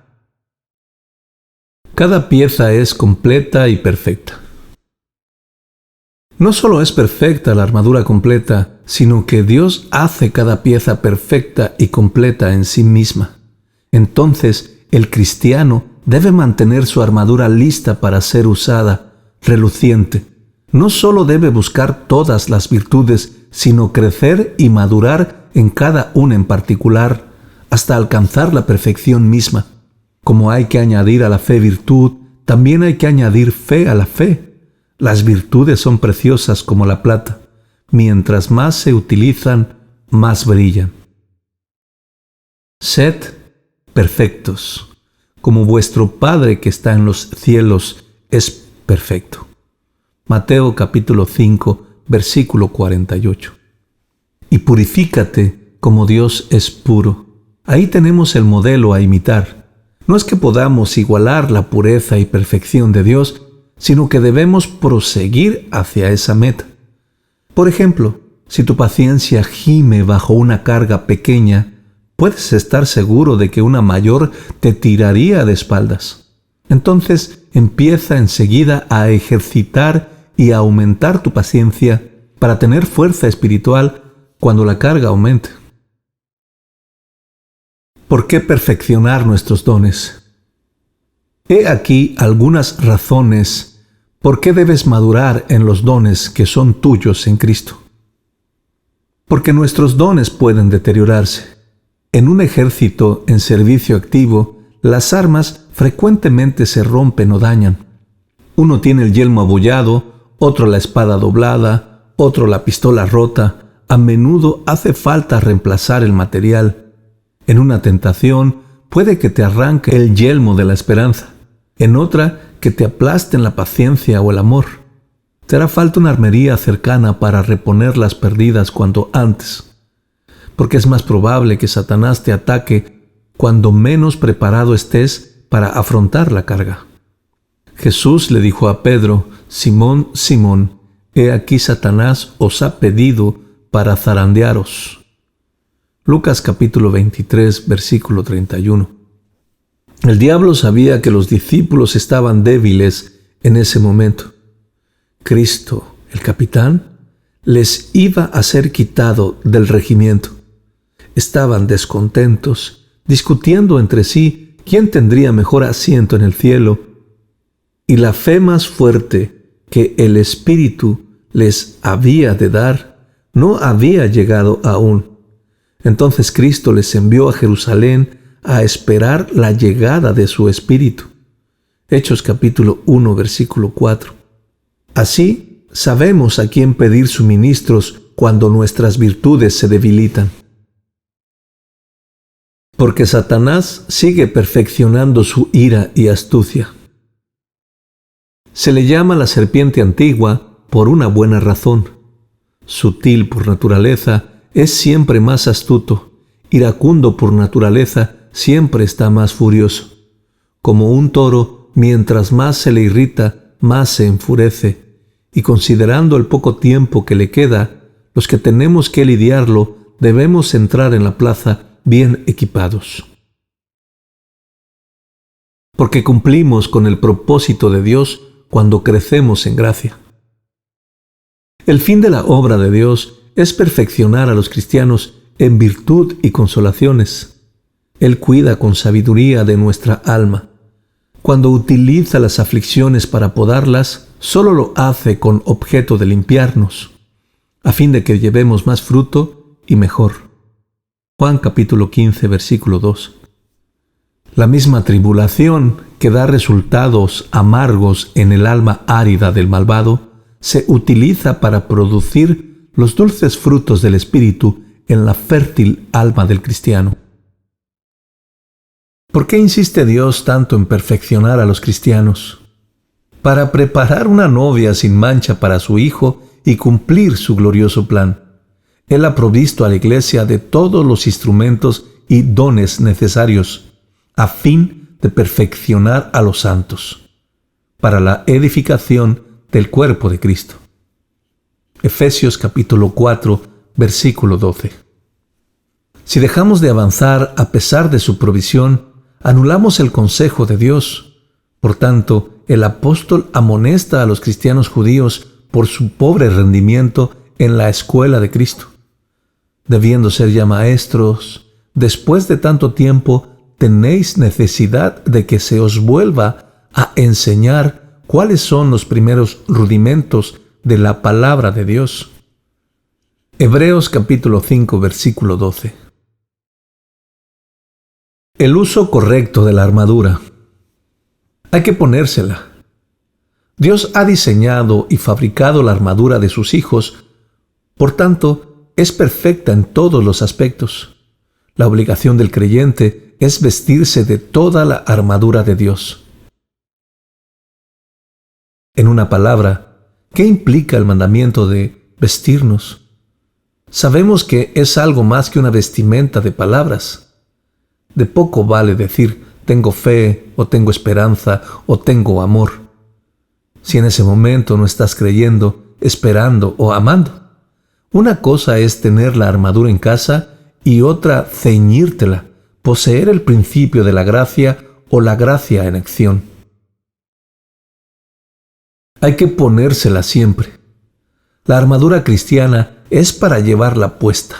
Cada pieza es completa y perfecta. No solo es perfecta la armadura completa, sino que Dios hace cada pieza perfecta y completa en sí misma. Entonces, el cristiano debe mantener su armadura lista para ser usada, reluciente. No solo debe buscar todas las virtudes, sino crecer y madurar en cada una en particular, hasta alcanzar la perfección misma. Como hay que añadir a la fe virtud, también hay que añadir fe a la fe. Las virtudes son preciosas como la plata. Mientras más se utilizan, más brillan. Sed perfectos, como vuestro Padre que está en los cielos es perfecto. Mateo capítulo 5, versículo 48. Y purifícate como Dios es puro. Ahí tenemos el modelo a imitar. No es que podamos igualar la pureza y perfección de Dios, sino que debemos proseguir hacia esa meta. Por ejemplo, si tu paciencia gime bajo una carga pequeña, puedes estar seguro de que una mayor te tiraría de espaldas. Entonces, empieza enseguida a ejercitar y a aumentar tu paciencia para tener fuerza espiritual cuando la carga aumente. ¿Por qué perfeccionar nuestros dones? He aquí algunas razones por qué debes madurar en los dones que son tuyos en Cristo. Porque nuestros dones pueden deteriorarse. En un ejército en servicio activo, las armas frecuentemente se rompen o dañan. Uno tiene el yelmo abollado, otro la espada doblada, otro la pistola rota. A menudo hace falta reemplazar el material. En una tentación puede que te arranque el yelmo de la esperanza. En otra, que te aplasten la paciencia o el amor. Te hará falta una armería cercana para reponer las perdidas cuanto antes, porque es más probable que Satanás te ataque cuando menos preparado estés para afrontar la carga. Jesús le dijo a Pedro: Simón, Simón, he aquí Satanás os ha pedido para zarandearos. Lucas capítulo 23, versículo 31. El diablo sabía que los discípulos estaban débiles en ese momento. Cristo, el capitán, les iba a ser quitado del regimiento. Estaban descontentos, discutiendo entre sí quién tendría mejor asiento en el cielo, y la fe más fuerte que el Espíritu les había de dar no había llegado aún. Entonces Cristo les envió a Jerusalén a esperar la llegada de su Espíritu. Hechos capítulo 1, versículo 4. Así sabemos a quién pedir suministros cuando nuestras virtudes se debilitan. Porque Satanás sigue perfeccionando su ira y astucia. Se le llama la serpiente antigua por una buena razón. Sutil por naturaleza, es siempre más astuto. Iracundo por naturaleza, siempre está más furioso. Como un toro, mientras más se le irrita, más se enfurece. Y considerando el poco tiempo que le queda, los que tenemos que lidiarlo debemos entrar en la plaza bien equipados. Porque cumplimos con el propósito de Dios cuando crecemos en gracia. El fin de la obra de Dios es perfeccionar a los cristianos en virtud y consolaciones. Él cuida con sabiduría de nuestra alma. Cuando utiliza las aflicciones para podarlas, solo lo hace con objeto de limpiarnos, a fin de que llevemos más fruto y mejor. Juan capítulo 15, versículo 2. La misma tribulación que da resultados amargos en el alma árida del malvado se utiliza para producir los dulces frutos del Espíritu en la fértil alma del cristiano. ¿Por qué insiste Dios tanto en perfeccionar a los cristianos? Para preparar una novia sin mancha para su Hijo y cumplir su glorioso plan. Él ha provisto a la Iglesia de todos los instrumentos y dones necesarios, a fin de perfeccionar a los santos, para la edificación del cuerpo de Cristo. Efesios capítulo 4, versículo 12. Si dejamos de avanzar a pesar de su provisión, anulamos el consejo de Dios. Por tanto, el apóstol amonesta a los cristianos judíos por su pobre rendimiento en la escuela de Cristo. Debiendo ser ya maestros, después de tanto tiempo, tenéis necesidad de que se os vuelva a enseñar cuáles son los primeros rudimentos de la palabra de Dios. Hebreos capítulo 5, versículo 12. El uso correcto de la armadura. Hay que ponérsela. Dios ha diseñado y fabricado la armadura de sus hijos, por tanto, es perfecta en todos los aspectos. La obligación del creyente es vestirse de toda la armadura de Dios. En una palabra, ¿qué implica el mandamiento de vestirnos? Sabemos que es algo más que una vestimenta de palabras. De poco vale decir, tengo fe, o tengo esperanza, o tengo amor, si en ese momento no estás creyendo, esperando o amando. Una cosa es tener la armadura en casa y otra ceñírtela, poseer el principio de la gracia o la gracia en acción. Hay que ponérsela siempre. La armadura cristiana es para llevarla puesta.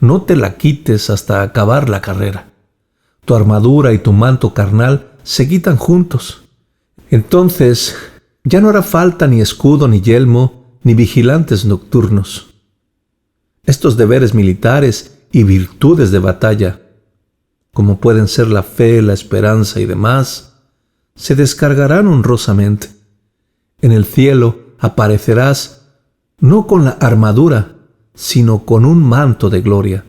No te la quites hasta acabar la carrera. Tu armadura y tu manto carnal se quitan juntos. Entonces, ya no hará falta ni escudo, ni yelmo, ni vigilantes nocturnos. Estos deberes militares y virtudes de batalla, como pueden ser la fe, la esperanza y demás, se descargarán honrosamente. En el cielo aparecerás no con la armadura, sino con un manto de gloria.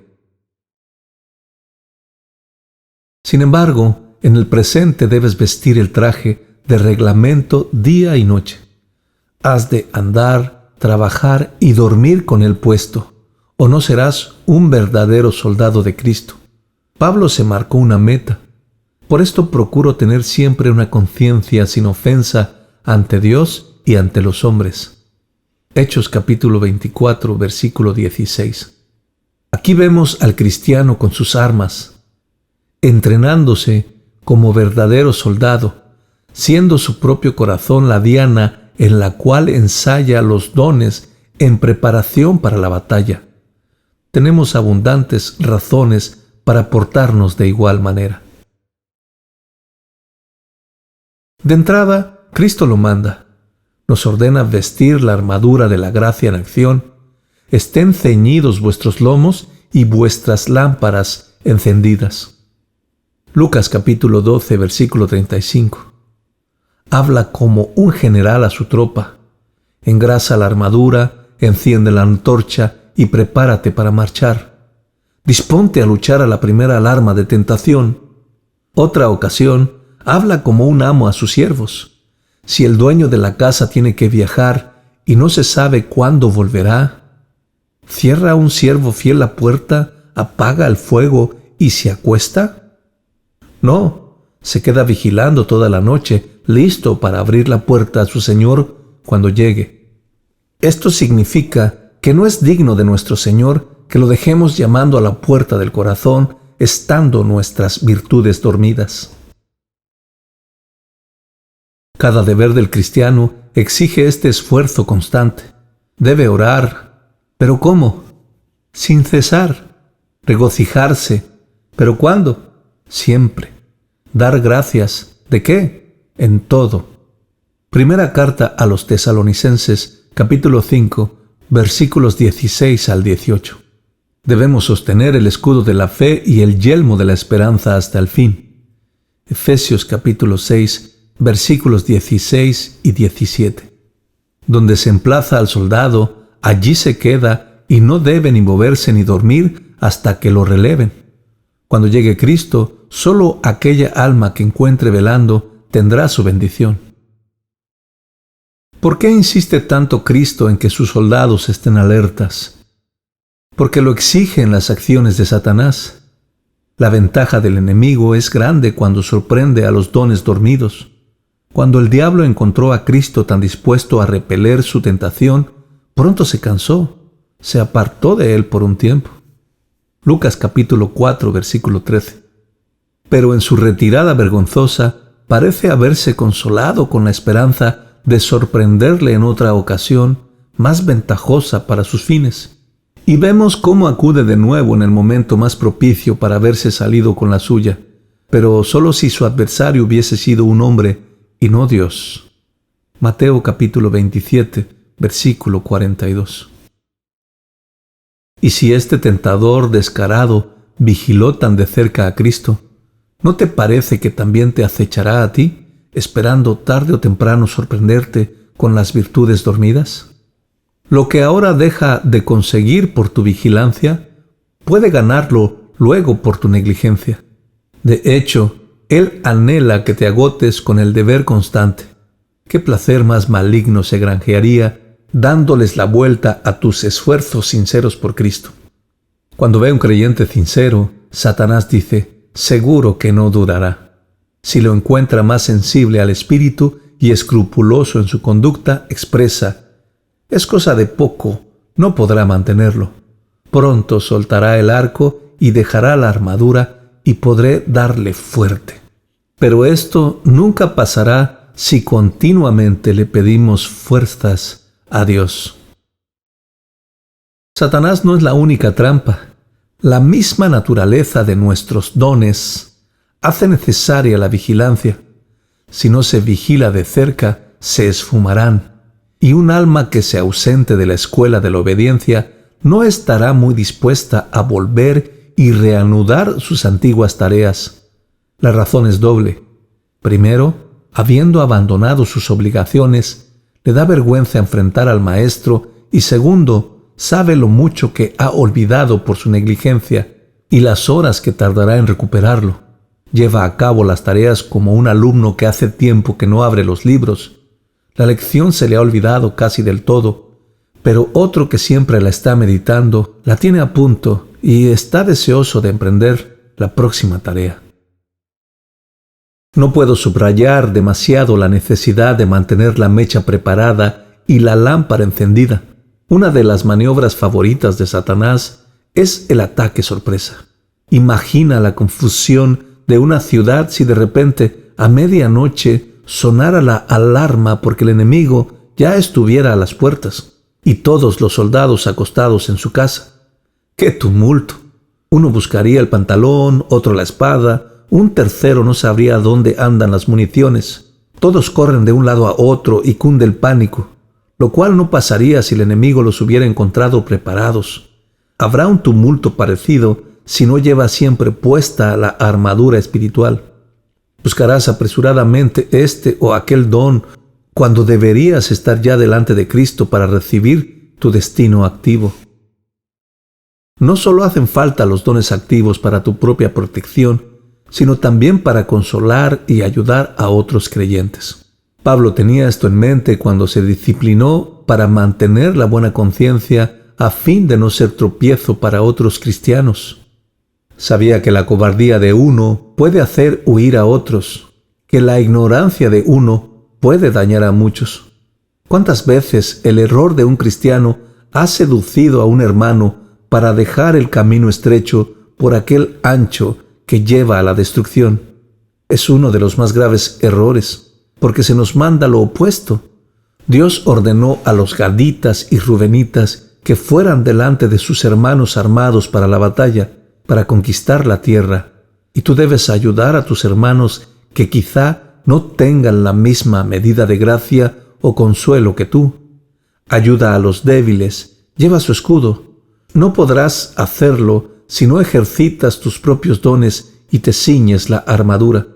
Sin embargo, en el presente debes vestir el traje de reglamento día y noche. Has de andar, trabajar y dormir con él puesto, o no serás un verdadero soldado de Cristo. Pablo se marcó una meta. Por esto procuro tener siempre una conciencia sin ofensa ante Dios y ante los hombres. Hechos capítulo 24, versículo 16. Aquí vemos al cristiano con sus armas, entrenándose como verdadero soldado, siendo su propio corazón la diana en la cual ensaya los dones en preparación para la batalla. Tenemos abundantes razones para portarnos de igual manera. De entrada, Cristo lo manda. Nos ordena vestir la armadura de la gracia en acción. Estén ceñidos vuestros lomos y vuestras lámparas encendidas. Lucas capítulo 12, versículo 35. Habla como un general a su tropa. Engrasa la armadura, enciende la antorcha y prepárate para marchar. Disponte a luchar a la primera alarma de tentación. Otra ocasión, habla como un amo a sus siervos. Si el dueño de la casa tiene que viajar y no se sabe cuándo volverá, ¿cierra a un siervo fiel la puerta, apaga el fuego y se acuesta? No, Se queda vigilando toda la noche, listo para abrir la puerta a su Señor cuando llegue. Esto significa que no es digno de nuestro Señor que lo dejemos llamando a la puerta del corazón, estando nuestras virtudes dormidas. Cada deber del cristiano exige este esfuerzo constante. Debe orar. ¿Pero cómo? Sin cesar. Regocijarse. ¿Pero cuándo? Siempre. Dar gracias. ¿De qué? En todo. Primera carta a los Tesalonicenses, capítulo 5, versículos 16 al 18. Debemos sostener el escudo de la fe y el yelmo de la esperanza hasta el fin. Efesios capítulo 6, versículos 16 y 17. Donde se emplaza al soldado, allí se queda y no debe ni moverse ni dormir hasta que lo releven. Cuando llegue Cristo, solo aquella alma que encuentre velando tendrá su bendición. ¿Por qué insiste tanto Cristo en que sus soldados estén alertas? Porque lo exigen las acciones de Satanás. La ventaja del enemigo es grande cuando sorprende a los dones dormidos. Cuando el diablo encontró a Cristo tan dispuesto a repeler su tentación, pronto se cansó, se apartó de él por un tiempo. Lucas capítulo 4, versículo 13. Pero en su retirada vergonzosa, parece haberse consolado con la esperanza de sorprenderle en otra ocasión, más ventajosa para sus fines. Y vemos cómo acude de nuevo en el momento más propicio para haberse salido con la suya, pero solo si su adversario hubiese sido un hombre y no Dios. Mateo capítulo 27, versículo 42. Y si este tentador descarado vigiló tan de cerca a Cristo, ¿no te parece que también te acechará a ti, esperando tarde o temprano sorprenderte con las virtudes dormidas? Lo que ahora deja de conseguir por tu vigilancia, puede ganarlo luego por tu negligencia. De hecho, Él anhela que te agotes con el deber constante. ¿Qué placer más maligno se granjearía dándoles la vuelta a tus esfuerzos sinceros por Cristo? Cuando ve a un creyente sincero, Satanás dice, seguro que no durará. Si lo encuentra más sensible al espíritu y escrupuloso en su conducta, expresa, es cosa de poco, no podrá mantenerlo. Pronto soltará el arco y dejará la armadura y podré darle fuerte. Pero esto nunca pasará si continuamente le pedimos fuerzas a Dios. Satanás no es la única trampa. La misma naturaleza de nuestros dones hace necesaria la vigilancia. Si no se vigila de cerca, se esfumarán, y un alma que se ausente de la escuela de la obediencia no estará muy dispuesta a volver y reanudar sus antiguas tareas. La razón es doble. Primero, habiendo abandonado sus obligaciones, le da vergüenza enfrentar al maestro, y segundo, sabe lo mucho que ha olvidado por su negligencia y las horas que tardará en recuperarlo. Lleva a cabo las tareas como un alumno que hace tiempo que no abre los libros. La lección se le ha olvidado casi del todo, pero otro que siempre la está meditando, la tiene a punto y está deseoso de emprender la próxima tarea. No puedo subrayar demasiado la necesidad de mantener la mecha preparada y la lámpara encendida. Una de las maniobras favoritas de Satanás es el ataque sorpresa. Imagina la confusión de una ciudad si de repente, a medianoche, sonara la alarma porque el enemigo ya estuviera a las puertas y todos los soldados acostados en su casa. ¡Qué tumulto! Uno buscaría el pantalón, otro la espada, un tercero no sabría dónde andan las municiones. Todos corren de un lado a otro y cunde el pánico, lo cual no pasaría si el enemigo los hubiera encontrado preparados. Habrá un tumulto parecido si no lleva siempre puesta la armadura espiritual. Buscarás apresuradamente este o aquel don cuando deberías estar ya delante de Cristo para recibir tu destino activo. No solo hacen falta los dones activos para tu propia protección, sino también para consolar y ayudar a otros creyentes. Pablo tenía esto en mente cuando se disciplinó para mantener la buena conciencia a fin de no ser tropiezo para otros cristianos. Sabía que la cobardía de uno puede hacer huir a otros, que la ignorancia de uno puede dañar a muchos. ¿Cuántas veces el error de un cristiano ha seducido a un hermano para dejar el camino estrecho por aquel ancho que lleva a la destrucción? Es uno de los más graves errores, porque se nos manda lo opuesto. Dios ordenó a los gaditas y rubenitas que fueran delante de sus hermanos armados para la batalla, para conquistar la tierra. Y tú debes ayudar a tus hermanos que quizá no tengan la misma medida de gracia o consuelo que tú. Ayuda a los débiles, lleva su escudo. No podrás hacerlo si no ejercitas tus propios dones y te ciñes la armadura.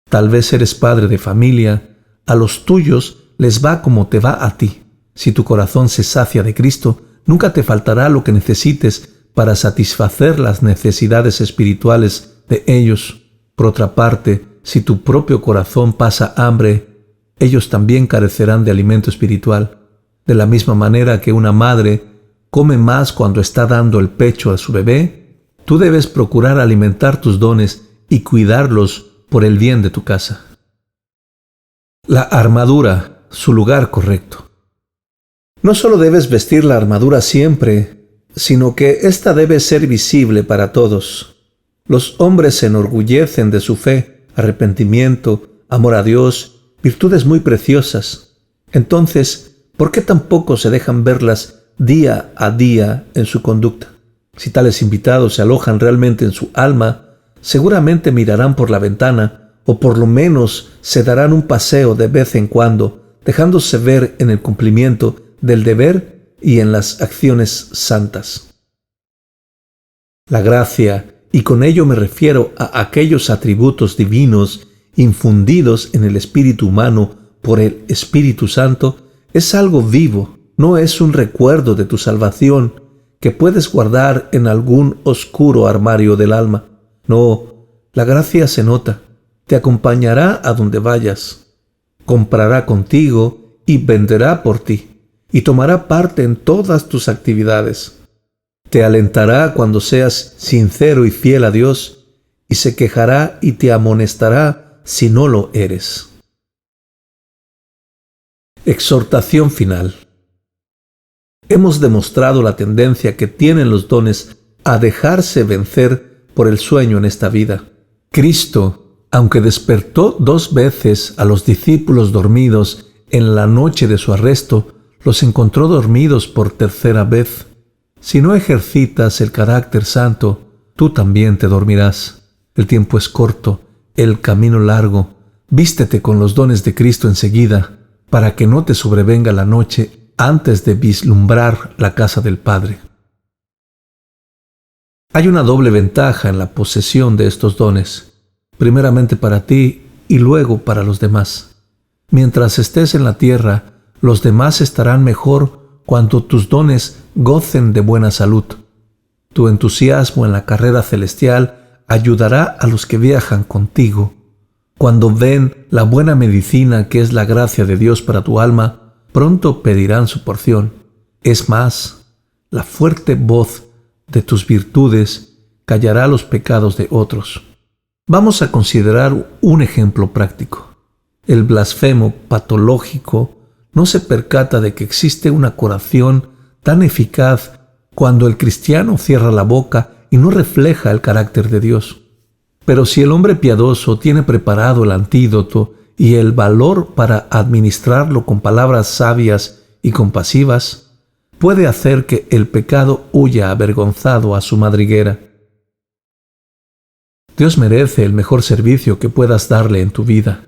Tal vez eres padre de familia, a los tuyos les va como te va a ti. Si tu corazón se sacia de Cristo, nunca te faltará lo que necesites para satisfacer las necesidades espirituales de ellos. Por otra parte, si tu propio corazón pasa hambre, ellos también carecerán de alimento espiritual. De la misma manera que una madre come más cuando está dando el pecho a su bebé, tú debes procurar alimentar tus dones y cuidarlos por el bien de tu casa. La armadura, su lugar correcto. No solo debes vestir la armadura siempre, sino que ésta debe ser visible para todos. Los hombres se enorgullecen de su fe, arrepentimiento, amor a Dios, virtudes muy preciosas. Entonces, ¿por qué tampoco se dejan verlas día a día en su conducta? Si tales invitados se alojan realmente en su alma, seguramente mirarán por la ventana, o por lo menos se darán un paseo de vez en cuando, dejándose ver en el cumplimiento del deber y en las acciones santas. La gracia, y con ello me refiero a aquellos atributos divinos infundidos en el espíritu humano por el Espíritu Santo, es algo vivo, no es un recuerdo de tu salvación que puedes guardar en algún oscuro armario del alma. No, la gracia se nota, te acompañará a donde vayas, comprará contigo y venderá por ti, y tomará parte en todas tus actividades. Te alentará cuando seas sincero y fiel a Dios, y se quejará y te amonestará si no lo eres. Exhortación final. Hemos demostrado la tendencia que tienen los dones a dejarse vencer por el sueño en esta vida. Cristo, aunque despertó 2 veces a los discípulos dormidos en la noche de su arresto, los encontró dormidos por 3ª vez. Si no ejercitas el carácter santo, tú también te dormirás. El tiempo es corto, el camino largo. Vístete con los dones de Cristo enseguida, para que no te sobrevenga la noche antes de vislumbrar la casa del Padre. Hay una doble ventaja en la posesión de estos dones, primeramente para ti y luego para los demás. Mientras estés en la tierra, los demás estarán mejor cuando tus dones gocen de buena salud. Tu entusiasmo en la carrera celestial ayudará a los que viajan contigo. Cuando ven la buena medicina que es la gracia de Dios para tu alma, pronto pedirán su porción. Es más, la fuerte voz de tus virtudes callará los pecados de otros. Vamos a considerar un ejemplo práctico. El blasfemo patológico no se percata de que existe una curación tan eficaz cuando el cristiano cierra la boca y no refleja el carácter de Dios. Pero si el hombre piadoso tiene preparado el antídoto y el valor para administrarlo con palabras sabias y compasivas, puede hacer que el pecado huya avergonzado a su madriguera. Dios merece el mejor servicio que puedas darle en tu vida.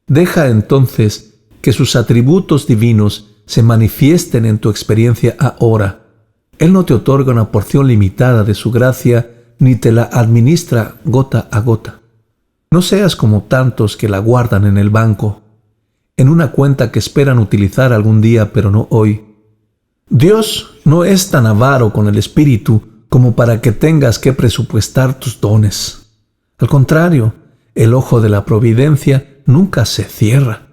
Deja entonces que sus atributos divinos se manifiesten en tu experiencia ahora. Él no te otorga una porción limitada de su gracia ni te la administra gota a gota. No seas como tantos que la guardan en el banco, en una cuenta que esperan utilizar algún día pero no hoy. Dios no es tan avaro con el espíritu como para que tengas que presupuestar tus dones. Al contrario, el ojo de la providencia nunca se cierra.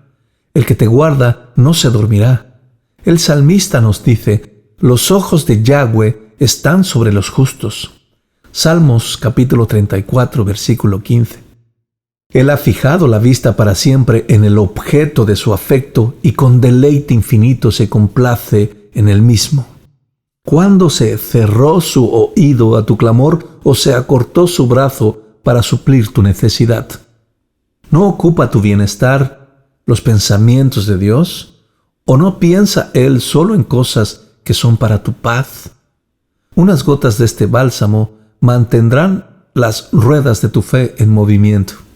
El que te guarda no se dormirá. El salmista nos dice: los ojos de Yahweh están sobre los justos. Salmos capítulo 34, versículo 15. Él ha fijado la vista para siempre en el objeto de su afecto y con deleite infinito se complace en el mismo. ¿Cuándo se cerró su oído a tu clamor o se acortó su brazo para suplir tu necesidad? ¿No ocupa tu bienestar los pensamientos de Dios? ¿O no piensa Él solo en cosas que son para tu paz? Unas gotas de este bálsamo mantendrán las ruedas de tu fe en movimiento.